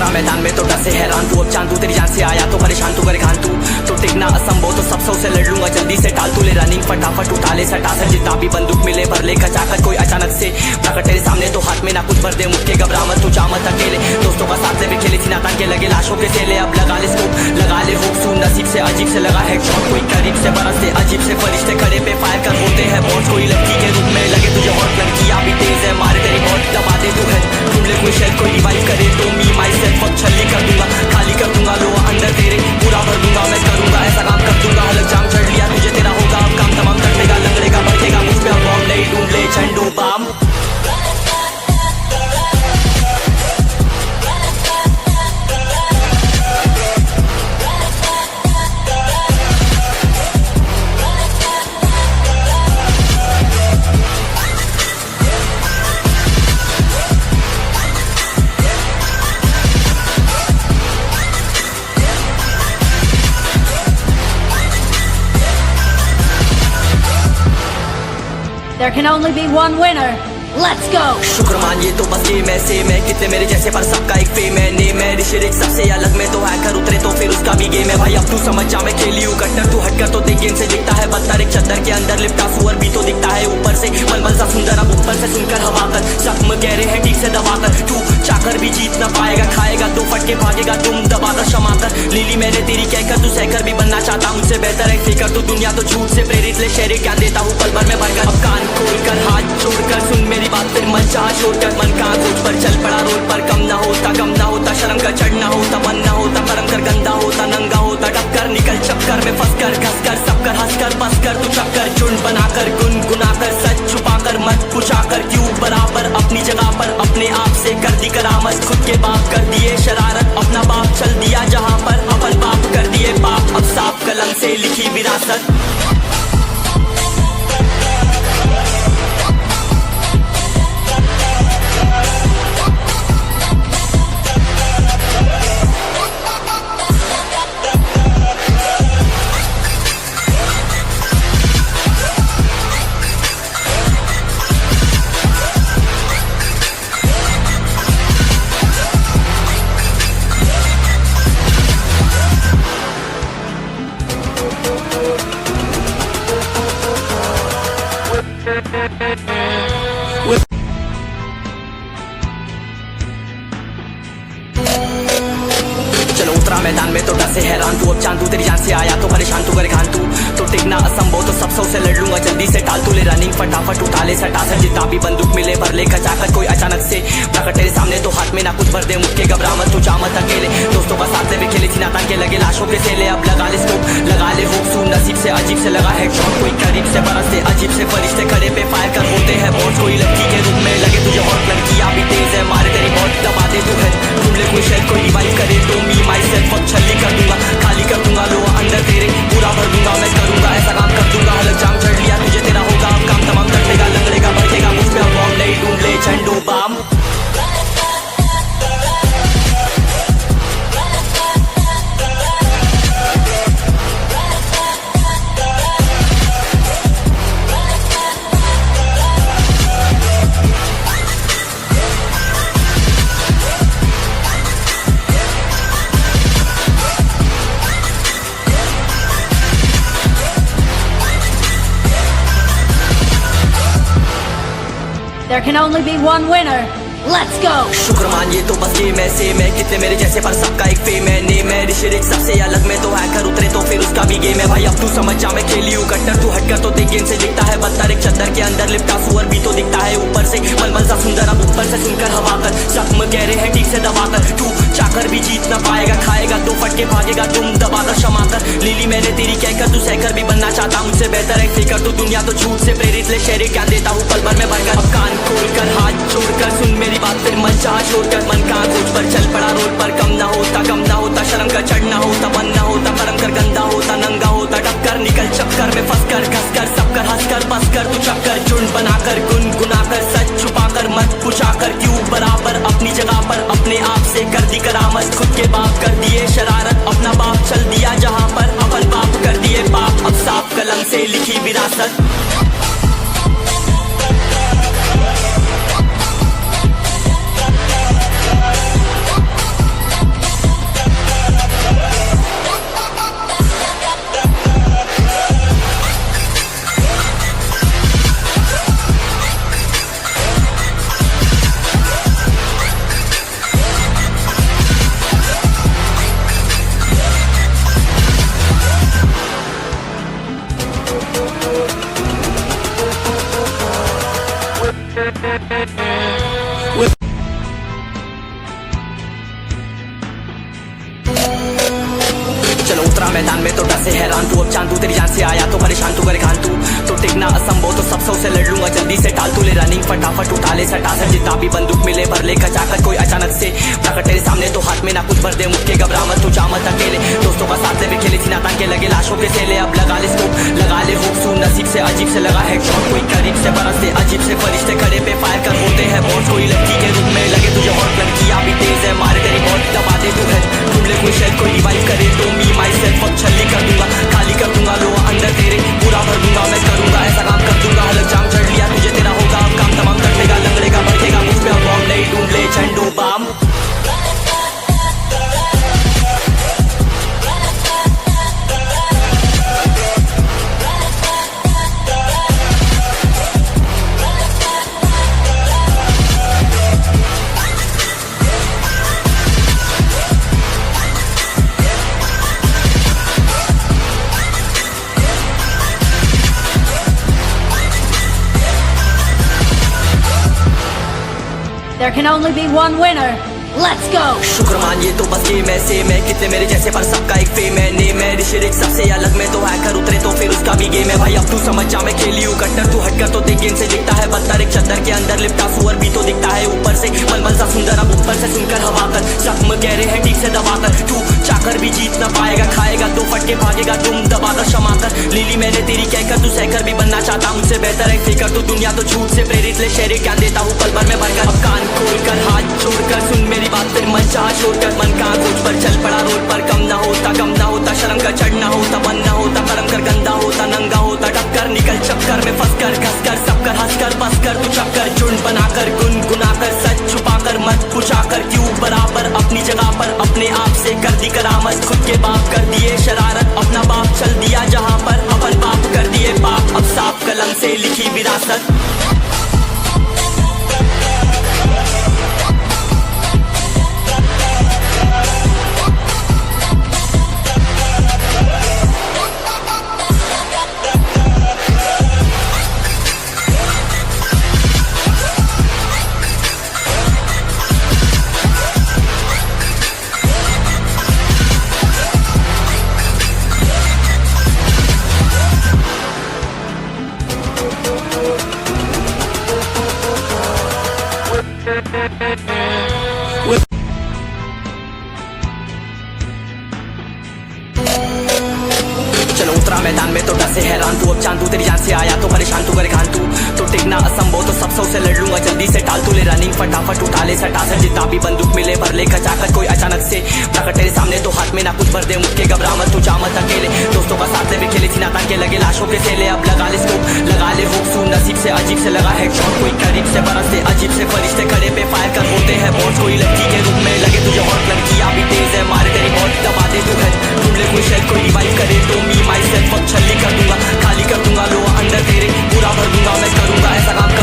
उतरा मैदान में तो डर से हैरान तू, अब चांदू तेरी जान से आया तो परेशान तू करे घान तू, तो टिकना असंभव तो सब सौ से लड़ लूंगा जल्दी से टाल तू ले रनिंग फटाफट उठा ले सटा सर जितना भी बंदूक मिले भर ले खचाकर कोई अचानक से प्रकट तेरे सामने तो हाथ में ना कुछ भर दे मुझके घबरा मत तू जा मत अकेले, दोस्तों का साथ ले खेले थी नातान के लगे लाशों के सेले, अब लगा ले स्कोप लगा ले होप सुन नसीब से अजीब से लगा है शॉट कोई करीब से बरसते अजीब से फरिश्ते खड़े पे फायर कर बोलते हैं बॉस कोई लड़की के रूप में लगे तुझे हॉट लड़कियां भी तेज है मारे तेरी बॉट दबा दे तू है ढूंढ ले कोई शेल कोई रिवाइव करे तो मी माई सेल्फ अब छल्ली कर दूंगा खाली कर दूंगा लो अंदर तेरे पूरा भर दूंगा मैं करूंगा ऐसा काम कर दूंगा हलक जाम चढ़ लिया तुझे तेरा होगा अब काम तमाम तटेगा लंगड़ेगा भड़केगा मुझ पे अब बॉम्ब नहीं ढूंढ ले झंडू balm. There can only be one winner. Let's go. शुक्र मानिए तो बस ये मैं से मैं कितने मेरे जैसे पर सबका एक फेम है ने मैं ऋषिरिक सबसे अलग में तो हैकर उतरे तो फिर उसका भी गेम है भाई अब तू समझ जा मैं खेली हूँ कट्टर तू हटकर तो देख गेम से दिखता है बदतर एक चद्दर के अंदर लिपटा सुअर भी तो दिखता है ऊपर से मलमल सा सुंदर अब ऊपर से सुनकर हवा कर जख्म कह रहे हैं ठीक से दबा कर तू चाकर भी जीत ना पाएगा खाएगा दो फटके भागेगा तुम दबाकर क्षमा कर लीली मैंने तेरी कहकर तू सहकर भी बनना चाहता मुझसे बेहतर है फिकर तू दुनिया तो झूठ से प्रेरित ले शेरे क्या देता हूँ पल भर में भरकर अब कान खोलकर हाथ जोड़कर सुन मेरी बात फिर मन चाह छोड़कर मन का खोज पर चल पड़ा रोड पर कम ना होता शर्म का चढ़ना होता मन ना होता कर्म कर गंदा होता नंगा होता टक्कर निकल चक्कर में फंस कर घस कर सब कर हंस कर बस कर तू चक्कर झुंड बनाकर गुनगुनाकर सच छुपाकर मत पुछाकर क्यों बराबर अपनी जगह पर अपने आप से कर दी करामत खुद के बाप कर दिए शरारत अपना बाप चल दिया जहाँ पर अपन बाप कर दिए बाप अब साफ कलम से लिखी विरासत। चलो उतरा मैदान में तो डर से हैरान तू, अब चांदू तेरी जान से आया तो परेशान तू करे घान तू, तो टिकना असंभव तो सब सौ से लड़ लूंगा जल्दी से टाल तू ले रनिंग फटाफट उठा ले सटा सर जितना भी बंदूक मिले भर ले खचाकर कोई अचानक से प्रकट तेरे सामने तो हाथ में ना कुछ भर दे मुझके घबरा मत तू जा मत अकेले, दोस्तों का साथ ले खेले थी नातान के लगे लाशों के सेले, अब लगा ले स्कोप लगा ले होप सुन नसीब से अजीब से लगा है शॉट कोई करीब से बरसते अजीब से फरिश्ते खड़े पे फायर कर बोलते हैं बॉस कोई लड़की के रूप में लगे तुझे हॉट लड़कियां भी तेज है मारे तेरी बॉट दबा दे तू है ढूंढ ले कोई शेल कोई रिवाइव करे तो मी माई सेल्फ अब छल्ली कर दूंगा खाली कर दूंगा लो अंदर तेरे पूरा भर दूंगा मैं करूंगा ऐसा काम कर दूंगा हलक जाम चढ़ लिया तुझे तेरा होगा अब काम तमाम तटेगा लंगड़ेगा भड़केगा मुझ पे अब बॉम्ब नहीं ढूंढ ले झंडू balm. There can only be one winner. Let's go. शुक्र मानिए तो बस ये मैं से मैं कितने मेरे जैसे पर सबका एक फेम है ने मैं ऋषिरिक सबसे अलग में तो हैकर उतरे तो फिर उसका भी गेम है भाई अब तू समझ जा मैं खेली हूँ कट्टर तू हटकर तो देख गेम से दिखता है बदतर एक चद्दर के अंदर लिपटा सुअर भी तो दिखता है ऊपर से मलमल सा सुंदर अब ऊपर से सुनकर हवा कर जख्म कह रहे हैं ठीक से दबा कर तू चाकर भी जीत ना पाएगा खाएगा दो फटके भागेगा तुम दबाकर क्षमा कर लीली मैंने तेरी कहकर तू सहकर भी बनना चाहता मुझसे बेहतर है फिकर तू दुनिया तो झूठ से प्रेरित ले शेरे क्या देता हूँ पल भर में भरकर अब कान खोलकर हाथ जोड़कर सुन मेरी बात फिर मन चाह छोड़कर मन का खोज पर चल पड़ा रोड पर कम ना होता शर्म का चढ़ना होता मन ना होता कर्म कर गंदा होता नंगा होता टक्कर निकल चक्कर में फंस कर घस कर सब कर हंस कर बस कर तू चक्कर झुंड बनाकर गुनगुनाकर सच छुपाकर मत पुछाकर क्यों बराबर अपनी जगह पर अपने आप से कर दी करामत खुद के बाप कर दिए शरारत अपना बाप चल दिया जहाँ पर अपन बाप कर दिए बाप अब साफ कलम से लिखी विरासत। चलो उतरा मैदान में तो डर से हैरान तू, अब चांदू तेरी जान से आया तो परेशान तू करे खान तू तो टिकना असंभव तो सब सौ से लड़ लूंगा जल्दी से टाल तू ले रनिंग फटाफट उठा ले सटा सर जितना भी बंदूक मिले भर ले खचाकर कोई अचानक से प्रकट तेरे सामने तो हाथ में ना कुछ भर दे मुझके घबरा मत तू जा मत अकेले दोस्तों का साथ ले खेले थी ना ताकि लगे लाशों के सेले अब लगा ले स्कोप लगा ले हुक सू नसीब से अजीब से लगा है शॉट कोई करीब से बरस से अजीब से फरिश्ते खड़े पे फायर कर होते हैं बॉस कोई लड़की के रूप में लगे तुझे हॉट लड़कियां भी तेज है मारे तेरी बॉट दबा दे तू है ढूंढ ले कोई शेल कोई रिवाइव करे तो मी माई सेल्फ अब छल्ली कर दूंगा खाली कर दूंगा लो अंदर तेरे पूरा भर दूंगा मैं करूंगा ऐसा काम कर दूंगा हलक जाम चढ़ लिया तुझे तेरा होगा अब काम तमाम तड़पेगा लंगड़ेगा भड़केगा मुझ पे अब बॉम्ब नहीं ढूंढ ले झंडू balm There can only be one winner. Let's go! शुक्र मानिए तो बस ये मैं से मैं कितने मेरे जैसे पर सबका एक फेम है नेम है ऋषिरिक सबसे अलग में तो हैकर उतरे तो फिर उसका भी गेम है भाई अब तू समझ जा मैं खेली हूँ कट्टर तू हटकर तो देख गेम से दिखता है बदतर एक चद्दर के अंदर लिपटा सुअर भी तो दिखता है ऊपर से मलमल सा सुंदर अब ऊपर से सुनकर हवा कर जख्म कह रहे हैं ठीक से दबाकर तू चाकर भी जीत ना पाएगा खाएगा दो फटके भागेगा तुम दबाकर क्षमा कर लीली मैंने तेरी कहकर तू सहकर भी बनना चाहता मुझसे बेहतर है फिकर तू दुनिया तो झूठ से प्रेरित ले शेरे क्या देता हूँ पल भर में भरकर अब कान खोलकर हाथ छोड़कर सुन मेरी बात फिर मन चाह छोड़कर मन कहाँ खोज पर चल पड़ा रोड पर कम ना होता शर्म का चढ़ना होता बन ना होता कर्म कर गंदा होता नंगा होता टक्कर निकल चक्कर में फंस कर घस कर सब कर हंस कर बस कर तू चक्कर झुंड बनाकर गुनगुनाकर सच छुपाकर मत पुछाकर क्यों बराबर अपनी जगह पर अपने आप से कर दी करामत खुद के बाप कर दिए शरारत अपना बाप चल दिया जहाँ पर अपन बाप कर दिए बाप अब साफ कलम से लिखी विरासत चलो उतरा मैदान में तो डर से हैरान तू अब चांदू तेरी जान से आया तो परेशान तू करे खान तू तो टिकना असंभव तो सब सौ से लड़ लूंगा जल्दी से टाल तू ले रनिंग फटाफट उठा ले सटा सर जितना भी बंदूक मिले भर ले खचाकर कोई अचानक से प्रकट तेरे सामने तो हाथ में ना कुछ भर दे मुझके घबरा मत तू जा मत अकेले दोस्तों का साथ ले खेले थी ना ताकि लगे लाशों के सेले अब लगा ले स्कोप लगा ले हुक सू नसीब से अजीब से लगा है शॉट कोई करीब से बरस से अजीब से फरिश्ते खड़े पे फायर कर होते हैं बॉस कोई लड़की के रूप में लगे तुझे हॉट लड़कियां भी तेज है मारे तेरी बॉट दबा दे तू है ढूंढ ले कोई शेल कोई रिवाइव करे तो मी माई सेल्फ अब छल्ली कर दूंगा खाली कर दूंगा लो अंदर तेरे पूरा भर दूंगा मैं करूंगा ऐसा काम